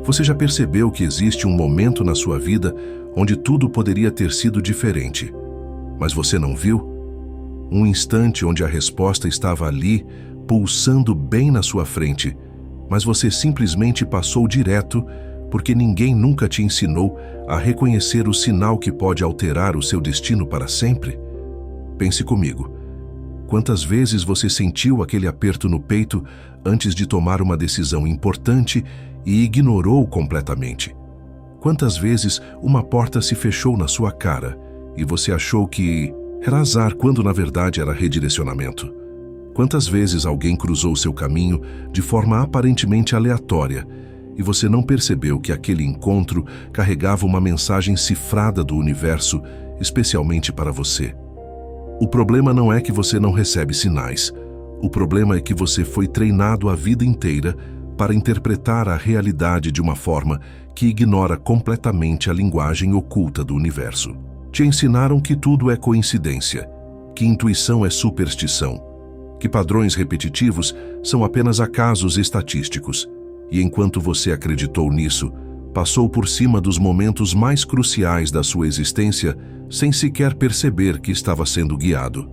Você já percebeu que existe um momento na sua vida onde tudo poderia ter sido diferente, mas você não viu? Um instante onde a resposta estava ali, pulsando bem na sua frente, mas você simplesmente passou direto porque ninguém nunca te ensinou a reconhecer o sinal que pode alterar o seu destino para sempre? Pense comigo. Quantas vezes você sentiu aquele aperto no peito antes de tomar uma decisão importante e ignorou completamente? Quantas vezes uma porta se fechou na sua cara e você achou que era azar quando na verdade era redirecionamento? Quantas vezes alguém cruzou seu caminho de forma aparentemente aleatória e você não percebeu que aquele encontro carregava uma mensagem cifrada do universo, especialmente para você? O problema não é que você não recebe sinais. O problema é que você foi treinado a vida inteira para interpretar a realidade de uma forma que ignora completamente a linguagem oculta do universo. Te ensinaram que tudo é coincidência, que intuição é superstição, que padrões repetitivos são apenas acasos estatísticos. E enquanto você acreditou nisso, passou por cima dos momentos mais cruciais da sua existência sem sequer perceber que estava sendo guiado.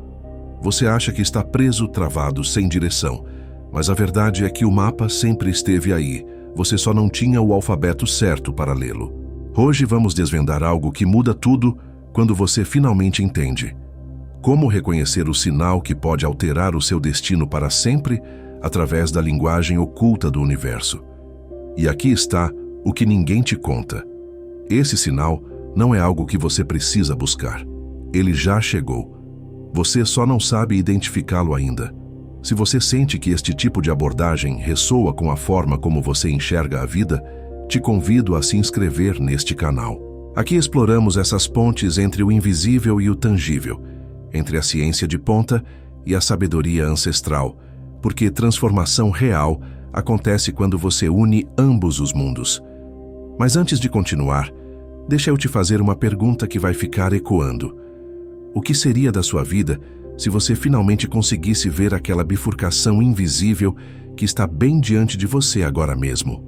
Você acha que está preso, travado, sem direção, mas a verdade é que o mapa sempre esteve aí, você só não tinha o alfabeto certo para lê-lo. Hoje vamos desvendar algo que muda tudo quando você finalmente entende. Como reconhecer o sinal que pode alterar o seu destino para sempre através da linguagem oculta do universo. E aqui está o que ninguém te conta. Esse sinal não é algo que você precisa buscar. Ele já chegou. Você só não sabe identificá-lo ainda. Se você sente que este tipo de abordagem ressoa com a forma como você enxerga a vida, te convido a se inscrever neste canal. Aqui exploramos essas pontes entre o invisível e o tangível, entre a ciência de ponta e a sabedoria ancestral, porque transformação real acontece quando você une ambos os mundos. Mas antes de continuar, deixa eu te fazer uma pergunta que vai ficar ecoando. O que seria da sua vida se você finalmente conseguisse ver aquela bifurcação invisível que está bem diante de você agora mesmo?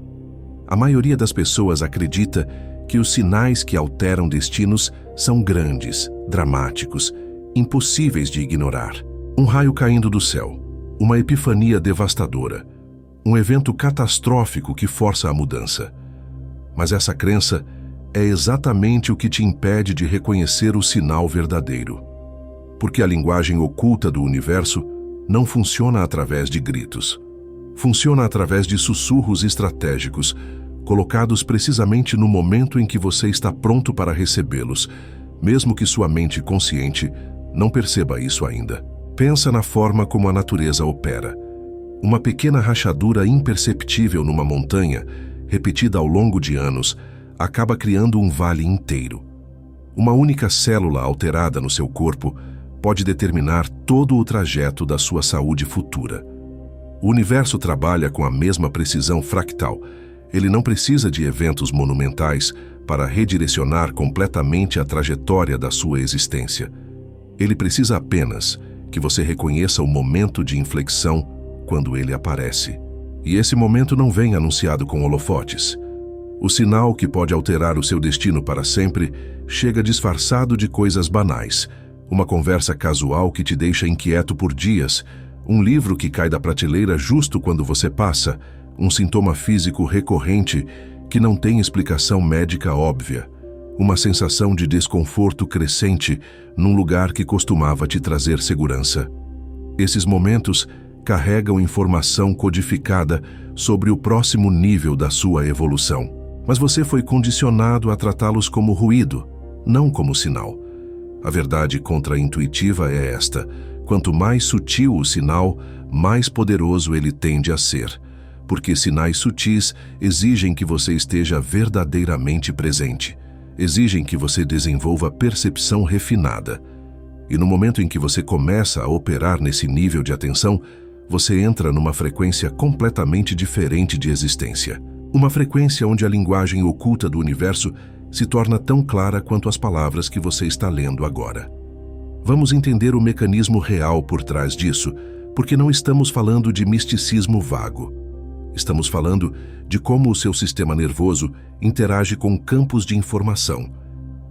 A maioria das pessoas acredita que os sinais que alteram destinos são grandes, dramáticos, impossíveis de ignorar. Um raio caindo do céu, uma epifania devastadora, um evento catastrófico que força a mudança. Mas essa crença é exatamente o que te impede de reconhecer o sinal verdadeiro. Porque a linguagem oculta do universo não funciona através de gritos. Funciona através de sussurros estratégicos, colocados precisamente no momento em que você está pronto para recebê-los, mesmo que sua mente consciente não perceba isso ainda. Pensa na forma como a natureza opera. Uma pequena rachadura imperceptível numa montanha, repetida ao longo de anos, acaba criando um vale inteiro. Uma única célula alterada no seu corpo pode determinar todo o trajeto da sua saúde futura. O universo trabalha com a mesma precisão fractal. Ele não precisa de eventos monumentais para redirecionar completamente a trajetória da sua existência. Ele precisa apenas que você reconheça o momento de inflexão quando ele aparece. E esse momento não vem anunciado com holofotes. O sinal que pode alterar o seu destino para sempre chega disfarçado de coisas banais. Uma conversa casual que te deixa inquieto por dias, um livro que cai da prateleira justo quando você passa, um sintoma físico recorrente que não tem explicação médica óbvia, uma sensação de desconforto crescente num lugar que costumava te trazer segurança. Esses momentos carregam informação codificada sobre o próximo nível da sua evolução. Mas você foi condicionado a tratá-los como ruído, não como sinal. A verdade contra-intuitiva é esta: quanto mais sutil o sinal, mais poderoso ele tende a ser, porque sinais sutis exigem que você esteja verdadeiramente presente, exigem que você desenvolva percepção refinada. E no momento em que você começa a operar nesse nível de atenção, você entra numa frequência completamente diferente de existência. Uma frequência onde a linguagem oculta do universo se torna tão clara quanto as palavras que você está lendo agora. Vamos entender o mecanismo real por trás disso, porque não estamos falando de misticismo vago. Estamos falando de como o seu sistema nervoso interage com campos de informação,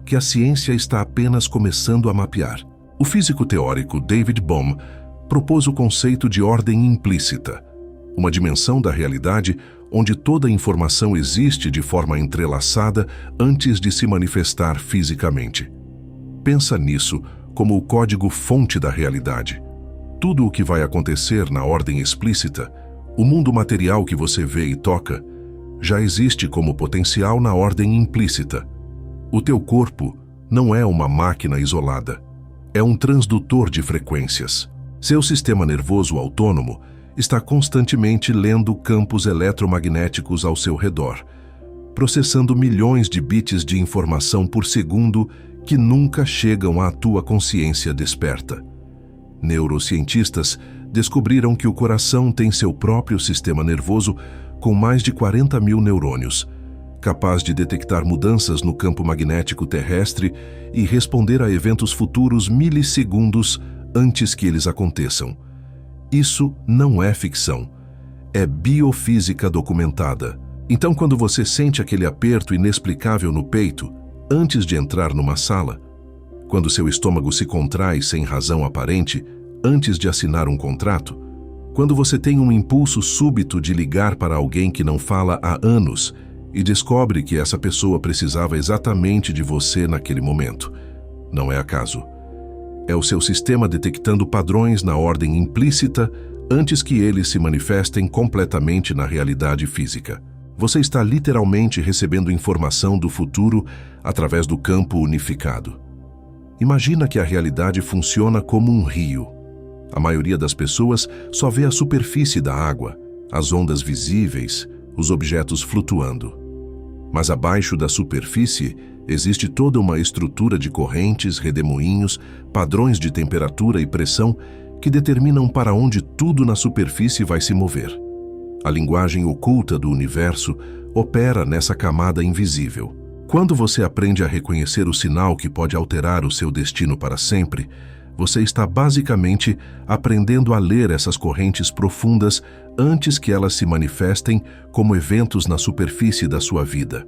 que a ciência está apenas começando a mapear. O físico teórico David Bohm propôs o conceito de ordem implícita, uma dimensão da realidade onde toda a informação existe de forma entrelaçada antes de se manifestar fisicamente. Pensa nisso como o código-fonte da realidade. Tudo o que vai acontecer na ordem explícita, o mundo material que você vê e toca, já existe como potencial na ordem implícita. O teu corpo não é uma máquina isolada, é um transdutor de frequências. Seu sistema nervoso autônomo está constantemente lendo campos eletromagnéticos ao seu redor, processando milhões de bits de informação por segundo que nunca chegam à tua consciência desperta. Neurocientistas descobriram que o coração tem seu próprio sistema nervoso com mais de 40 mil neurônios, capaz de detectar mudanças no campo magnético terrestre e responder a eventos futuros milissegundos antes que eles aconteçam. Isso não é ficção, é biofísica documentada. Então, quando você sente aquele aperto inexplicável no peito, antes de entrar numa sala, quando seu estômago se contrai sem razão aparente, antes de assinar um contrato, quando você tem um impulso súbito de ligar para alguém que não fala há anos e descobre que essa pessoa precisava exatamente de você naquele momento, não é acaso. É o seu sistema detectando padrões na ordem implícita antes que eles se manifestem completamente na realidade física. Você está literalmente recebendo informação do futuro através do campo unificado. Imagina que a realidade funciona como um rio. A maioria das pessoas só vê a superfície da água, as ondas visíveis, os objetos flutuando. Mas abaixo da superfície existe toda uma estrutura de correntes, redemoinhos, padrões de temperatura e pressão que determinam para onde tudo na superfície vai se mover. A linguagem oculta do universo opera nessa camada invisível. Quando você aprende a reconhecer o sinal que pode alterar o seu destino para sempre, você está basicamente aprendendo a ler essas correntes profundas antes que elas se manifestem como eventos na superfície da sua vida.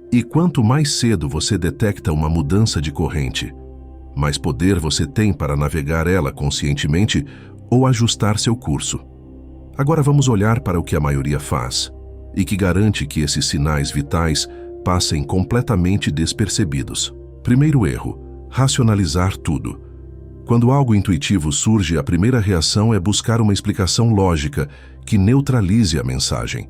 E quanto mais cedo você detecta uma mudança de corrente, mais poder você tem para navegar ela conscientemente ou ajustar seu curso. Agora vamos olhar para o que a maioria faz, e que garante que esses sinais vitais passem completamente despercebidos. Primeiro erro: racionalizar tudo. Quando algo intuitivo surge, a primeira reação é buscar uma explicação lógica que neutralize a mensagem.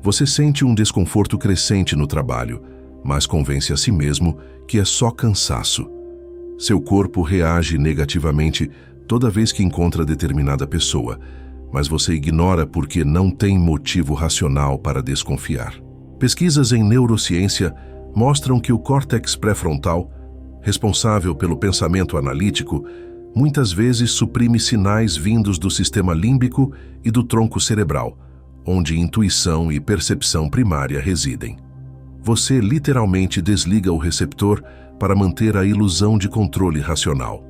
Você sente um desconforto crescente no trabalho, mas convence a si mesmo que é só cansaço. Seu corpo reage negativamente toda vez que encontra determinada pessoa, mas você ignora porque não tem motivo racional para desconfiar. Pesquisas em neurociência mostram que o córtex pré-frontal, responsável pelo pensamento analítico, muitas vezes suprime sinais vindos do sistema límbico e do tronco cerebral, onde intuição e percepção primária residem. Você literalmente desliga o receptor para manter a ilusão de controle racional.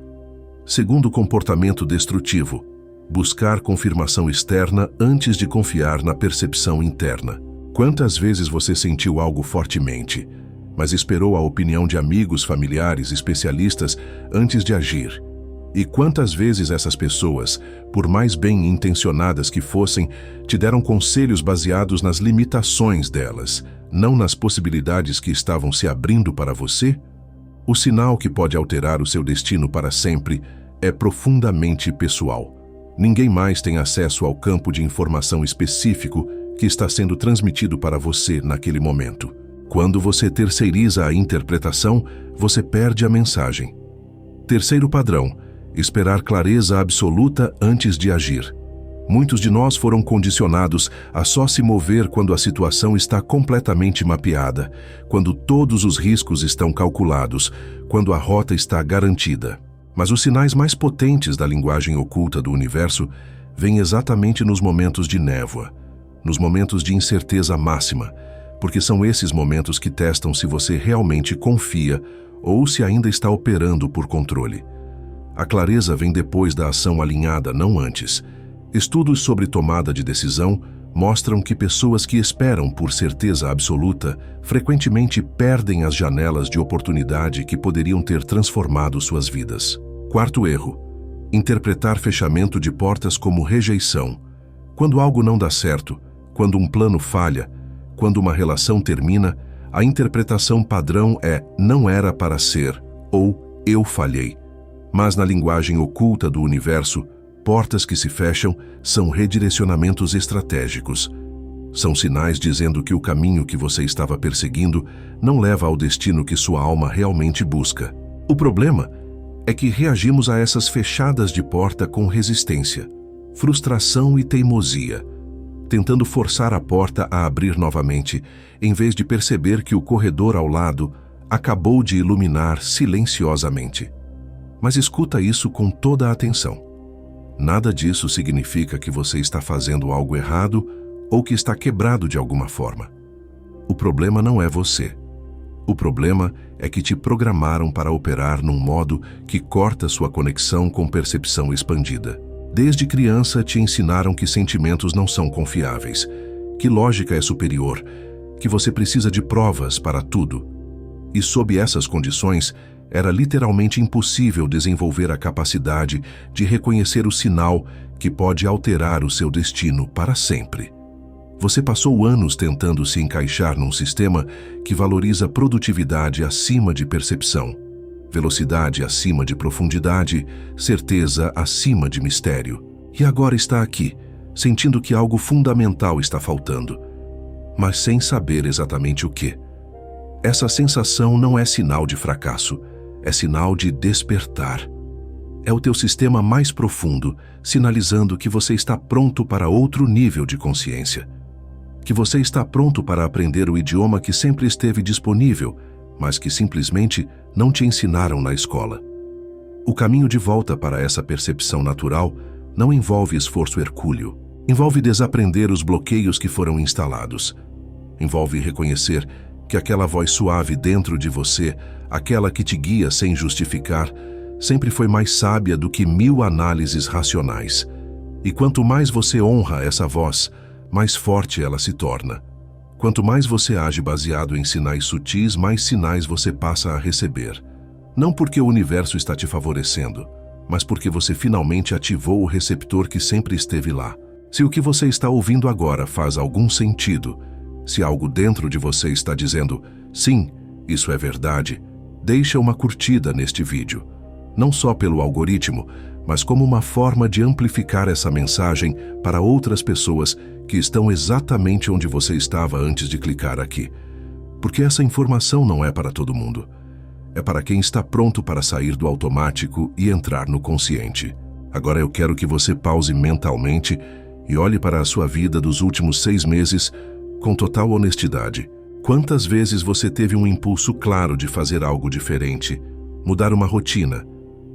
Segundo comportamento destrutivo: buscar confirmação externa antes de confiar na percepção interna. Quantas vezes você sentiu algo fortemente, mas esperou a opinião de amigos, familiares, especialistas antes de agir? E quantas vezes essas pessoas, por mais bem intencionadas que fossem, te deram conselhos baseados nas limitações delas, não nas possibilidades que estavam se abrindo para você? O sinal que pode alterar o seu destino para sempre é profundamente pessoal. Ninguém mais tem acesso ao campo de informação específico que está sendo transmitido para você naquele momento. Quando você terceiriza a interpretação, você perde a mensagem. Terceiro padrão: esperar clareza absoluta antes de agir. Muitos de nós foram condicionados a só se mover quando a situação está completamente mapeada, quando todos os riscos estão calculados, quando a rota está garantida. Mas os sinais mais potentes da linguagem oculta do universo vêm exatamente nos momentos de névoa, nos momentos de incerteza máxima, porque são esses momentos que testam se você realmente confia ou se ainda está operando por controle. A clareza vem depois da ação alinhada, não antes. Estudos sobre tomada de decisão mostram que pessoas que esperam por certeza absoluta frequentemente perdem as janelas de oportunidade que poderiam ter transformado suas vidas. Quarto erro: interpretar fechamento de portas como rejeição. Quando algo não dá certo, quando um plano falha, quando uma relação termina, a interpretação padrão é "não era para ser" ou "eu falhei". Mas na linguagem oculta do universo, portas que se fecham são redirecionamentos estratégicos. São sinais dizendo que o caminho que você estava perseguindo não leva ao destino que sua alma realmente busca. O problema é que reagimos a essas fechadas de porta com resistência, frustração e teimosia, tentando forçar a porta a abrir novamente, em vez de perceber que o corredor ao lado acabou de iluminar silenciosamente. Mas escuta isso com toda a atenção. Nada disso significa que você está fazendo algo errado ou que está quebrado de alguma forma. O problema não é você. O problema é que te programaram para operar num modo que corta sua conexão com percepção expandida. Desde criança te ensinaram que sentimentos não são confiáveis, que lógica é superior, que você precisa de provas para tudo. E sob essas condições, era literalmente impossível desenvolver a capacidade de reconhecer o sinal que pode alterar o seu destino para sempre. Você passou anos tentando se encaixar num sistema que valoriza produtividade acima de percepção, velocidade acima de profundidade, certeza acima de mistério. E agora está aqui, sentindo que algo fundamental está faltando, mas sem saber exatamente o que. Essa sensação não é sinal de fracasso, é sinal de despertar. É o teu sistema mais profundo sinalizando que você está pronto para outro nível de consciência. Que você está pronto para aprender o idioma que sempre esteve disponível, mas que simplesmente não te ensinaram na escola. O caminho de volta para essa percepção natural não envolve esforço hercúleo. Envolve desaprender os bloqueios que foram instalados. Envolve reconhecer que aquela voz suave dentro de você, aquela que te guia sem justificar, sempre foi mais sábia do que 1000 análises racionais. E quanto mais você honra essa voz, mais forte ela se torna. Quanto mais você age baseado em sinais sutis, mais sinais você passa a receber. Não porque o universo está te favorecendo, mas porque você finalmente ativou o receptor que sempre esteve lá. Se o que você está ouvindo agora faz algum sentido, se algo dentro de você está dizendo, sim, isso é verdade, deixa uma curtida neste vídeo. Não só pelo algoritmo, mas como uma forma de amplificar essa mensagem para outras pessoas que estão exatamente onde você estava antes de clicar aqui. Porque essa informação não é para todo mundo. É para quem está pronto para sair do automático e entrar no consciente. Agora eu quero que você pause mentalmente e olhe para a sua vida dos últimos 6 meses com total honestidade. Quantas vezes você teve um impulso claro de fazer algo diferente, mudar uma rotina,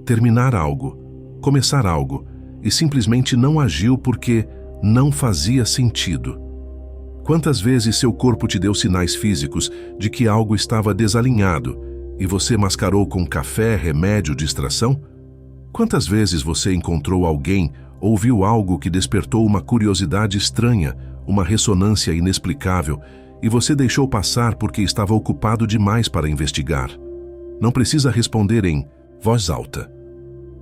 terminar algo, começar algo, e simplesmente não agiu porque não fazia sentido? Quantas vezes seu corpo te deu sinais físicos de que algo estava desalinhado e você mascarou com café, remédio, distração? Quantas vezes você encontrou alguém ou viu algo que despertou uma curiosidade estranha, uma ressonância inexplicável, e você deixou passar porque estava ocupado demais para investigar? Não precisa responder em voz alta.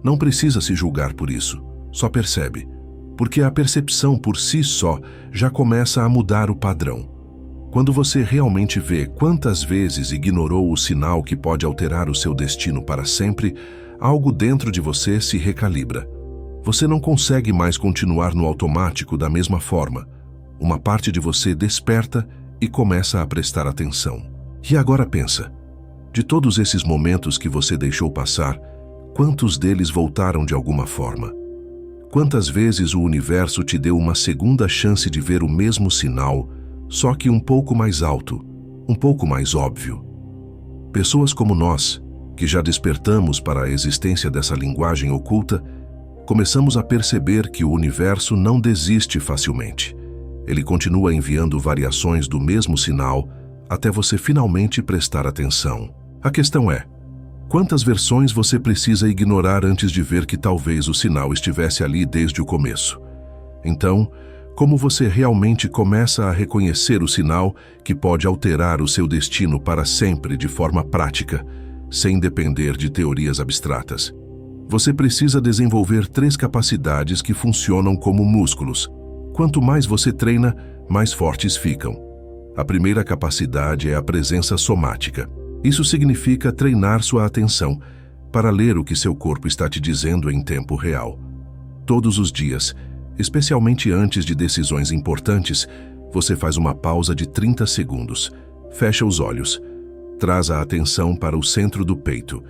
Não precisa se julgar por isso. Só percebe. Porque a percepção por si só já começa a mudar o padrão. Quando você realmente vê quantas vezes ignorou o sinal que pode alterar o seu destino para sempre, algo dentro de você se recalibra. Você não consegue mais continuar no automático da mesma forma. Uma parte de você desperta e começa a prestar atenção. E agora pensa, de todos esses momentos que você deixou passar, quantos deles voltaram de alguma forma? Quantas vezes o universo te deu uma segunda chance de ver o mesmo sinal, só que um pouco mais alto, um pouco mais óbvio? Pessoas como nós, que já despertamos para a existência dessa linguagem oculta, começamos a perceber que o universo não desiste facilmente. Ele continua enviando variações do mesmo sinal até você finalmente prestar atenção. A questão é, quantas versões você precisa ignorar antes de ver que talvez o sinal estivesse ali desde o começo? Então, Como você realmente começa a reconhecer o sinal que pode alterar o seu destino para sempre de forma prática, sem depender de teorias abstratas. Você precisa desenvolver 3 capacidades que funcionam como músculos. Quanto mais você treina, mais fortes ficam. A primeira capacidade é a presença somática. Isso significa treinar sua atenção para ler o que seu corpo está te dizendo em tempo real. Todos os dias, especialmente antes de decisões importantes, você faz uma pausa de 30 segundos, fecha os olhos, traz a atenção para o centro do peito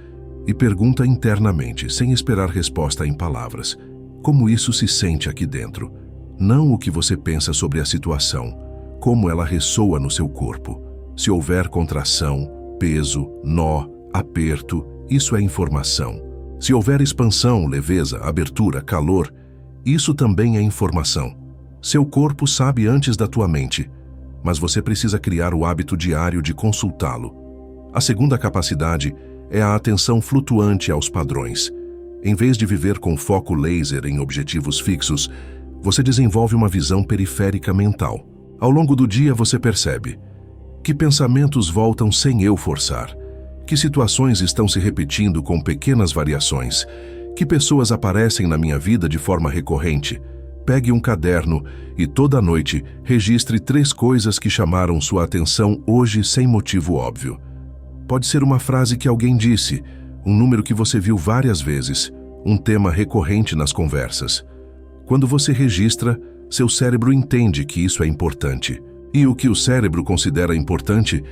e pergunta internamente, sem esperar resposta em palavras, como isso se sente aqui dentro. Não o que você pensa sobre a situação, como ela ressoa no seu corpo. Se houver contração, peso, nó, aperto, isso é informação. Se houver expansão, leveza, abertura, calor, isso também é informação. Seu corpo sabe antes da tua mente, mas você precisa criar o hábito diário de consultá-lo. A segunda capacidade é a atenção flutuante aos padrões. Em vez de viver com foco laser em objetivos fixos, você desenvolve uma visão periférica mental. Ao longo do dia você percebe que pensamentos voltam sem eu forçar, que situações estão se repetindo com pequenas variações, que pessoas aparecem na minha vida de forma recorrente. Pegue um caderno e toda noite registre 3 coisas que chamaram sua atenção hoje sem motivo óbvio. Pode ser uma frase que alguém disse, um número que você viu várias vezes, um tema recorrente nas conversas. Quando você registra, seu cérebro entende que isso é importante. E o que o cérebro considera importante,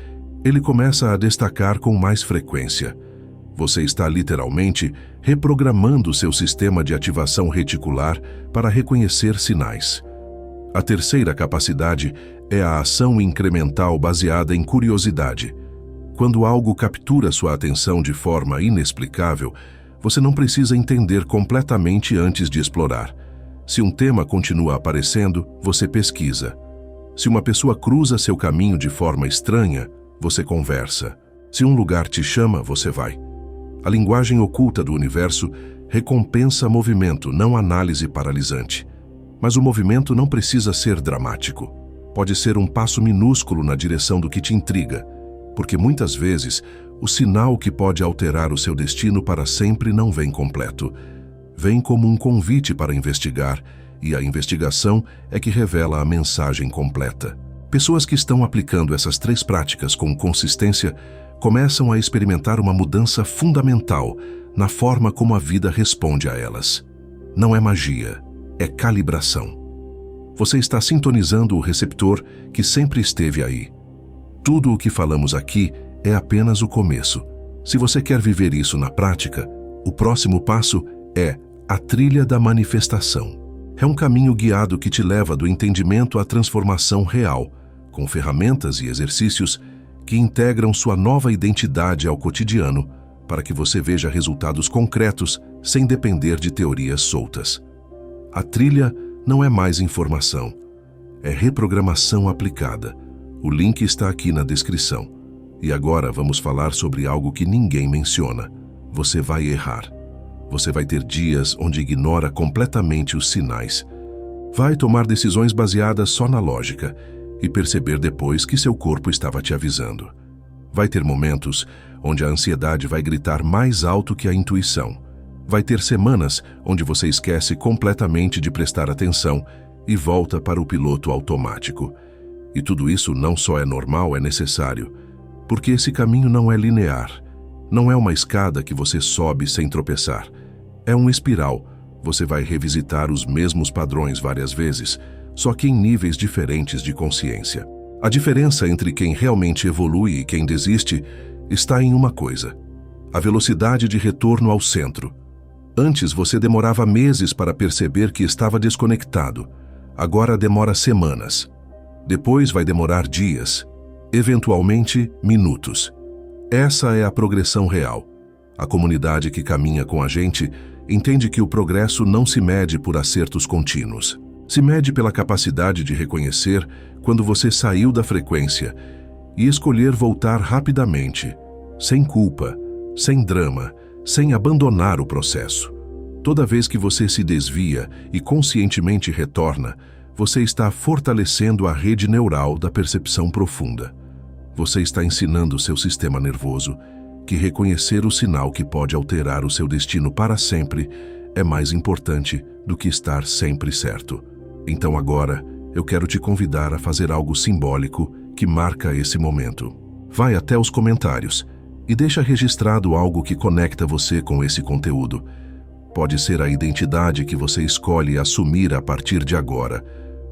ele começa a destacar com mais frequência. Você está literalmente reprogramando seu sistema de ativação reticular para reconhecer sinais. A terceira capacidade é a ação incremental baseada em curiosidade. Quando algo captura sua atenção de forma inexplicável, você não precisa entender completamente antes de explorar. Se um tema continua aparecendo, você pesquisa. Se uma pessoa cruza seu caminho de forma estranha, você conversa. Se um lugar te chama, você vai. A linguagem oculta do universo recompensa movimento, não análise paralisante. Mas o movimento não precisa ser dramático. Pode ser um passo minúsculo na direção do que te intriga, porque muitas vezes o sinal que pode alterar o seu destino para sempre não vem completo. Vem como um convite para investigar, e a investigação é que revela a mensagem completa. Pessoas que estão aplicando essas 3 práticas com consistência começam a experimentar uma mudança fundamental na forma como a vida responde a elas. Não é magia, é calibração. Você está sintonizando o receptor que sempre esteve aí. Tudo o que falamos aqui é apenas o começo. Se você quer viver isso na prática, o próximo passo é a trilha da manifestação. É um caminho guiado que te leva do entendimento à transformação real, com ferramentas e exercícios que integram sua nova identidade ao cotidiano, para que você veja resultados concretos sem depender de teorias soltas. A trilha não é mais informação, é reprogramação aplicada. O link está aqui na descrição. E agora vamos falar sobre algo que ninguém menciona. Você vai errar. Você vai ter dias onde ignora completamente os sinais. Vai tomar decisões baseadas só na lógica e perceber depois que seu corpo estava te avisando. Vai ter momentos onde a ansiedade vai gritar mais alto que a intuição. Vai ter semanas onde você esquece completamente de prestar atenção e volta para o piloto automático. E tudo isso não só é normal, é necessário, porque esse caminho não é linear. Não é uma escada que você sobe sem tropeçar. É um espiral. Você vai revisitar os mesmos padrões várias vezes, só que em níveis diferentes de consciência. A diferença entre quem realmente evolui e quem desiste está em uma coisa: a velocidade de retorno ao centro. Antes você demorava meses para perceber que estava desconectado. Agora demora semanas. Depois vai demorar dias, eventualmente minutos. Essa é a progressão real. A comunidade que caminha com a gente entende que o progresso não se mede por acertos contínuos. Se mede pela capacidade de reconhecer quando você saiu da frequência e escolher voltar rapidamente, sem culpa, sem drama, sem abandonar o processo. Toda vez que você se desvia e conscientemente retorna, você está fortalecendo a rede neural da percepção profunda. Você está ensinando seu sistema nervoso que reconhecer o sinal que pode alterar o seu destino para sempre é mais importante do que estar sempre certo. Então agora, eu quero te convidar a fazer algo simbólico que marca esse momento. Vai até os comentários e deixa registrado algo que conecta você com esse conteúdo. Pode ser a identidade que você escolhe assumir a partir de agora,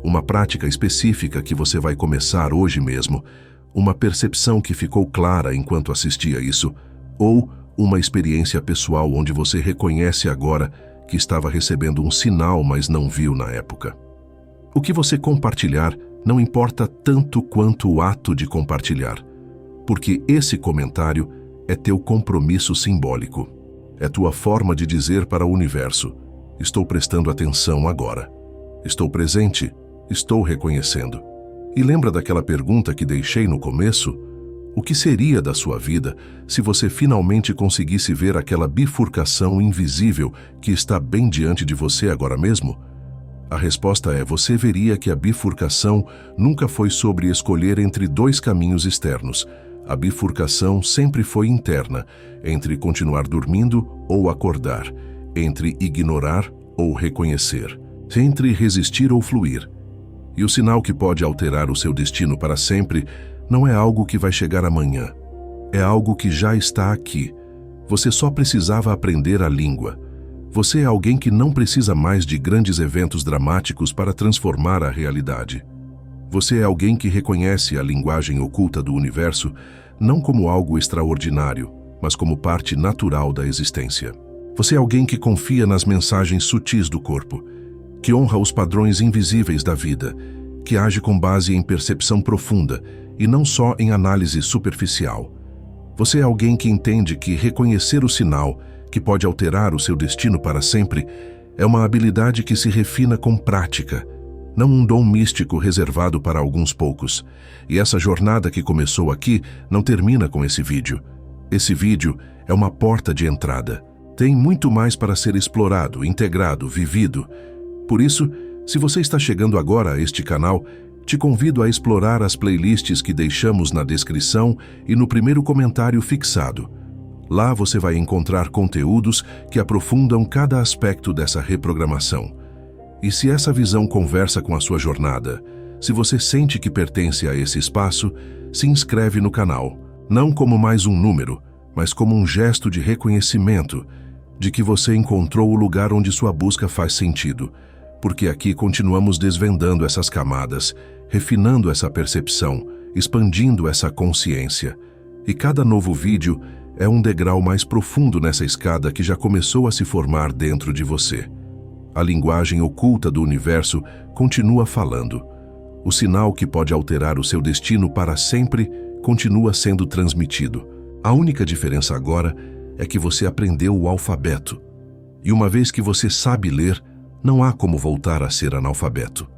uma prática específica que você vai começar hoje mesmo, uma percepção que ficou clara enquanto assistia isso, ou uma experiência pessoal onde você reconhece agora que estava recebendo um sinal, mas não viu na época. O que você compartilhar não importa tanto quanto o ato de compartilhar, porque esse comentário é teu compromisso simbólico. É tua forma de dizer para o universo: estou prestando atenção agora. Estou presente, estou reconhecendo. E lembra daquela pergunta que deixei no começo? O que seria da sua vida se você finalmente conseguisse ver aquela bifurcação invisível que está bem diante de você agora mesmo? A resposta é: você veria que a bifurcação nunca foi sobre escolher entre dois caminhos externos. A bifurcação sempre foi interna, entre continuar dormindo ou acordar, entre ignorar ou reconhecer, entre resistir ou fluir. E o sinal que pode alterar o seu destino para sempre não é algo que vai chegar amanhã. É algo que já está aqui. Você só precisava aprender a língua. Você é alguém que não precisa mais de grandes eventos dramáticos para transformar a realidade. Você é alguém que reconhece a linguagem oculta do universo não como algo extraordinário, mas como parte natural da existência. Você é alguém que confia nas mensagens sutis do corpo, que honra os padrões invisíveis da vida, que age com base em percepção profunda e não só em análise superficial. Você é alguém que entende que reconhecer o sinal que pode alterar o seu destino para sempre é uma habilidade que se refina com prática, não um dom místico reservado para alguns poucos. E essa jornada que começou aqui não termina com esse vídeo. Esse vídeo é uma porta de entrada. Tem muito mais para ser explorado, integrado, vivido. Por isso, se você está chegando agora a este canal, te convido a explorar as playlists que deixamos na descrição e no primeiro comentário fixado. Lá você vai encontrar conteúdos que aprofundam cada aspecto dessa reprogramação. E se essa visão conversa com a sua jornada, se você sente que pertence a esse espaço, se inscreve no canal, não como mais um número, mas como um gesto de reconhecimento de que você encontrou o lugar onde sua busca faz sentido, porque aqui continuamos desvendando essas camadas, refinando essa percepção, expandindo essa consciência. E cada novo vídeo é um degrau mais profundo nessa escada que já começou a se formar dentro de você. A linguagem oculta do universo continua falando. O sinal que pode alterar o seu destino para sempre continua sendo transmitido. A única diferença agora é que você aprendeu o alfabeto. E uma vez que você sabe ler, não há como voltar a ser analfabeto.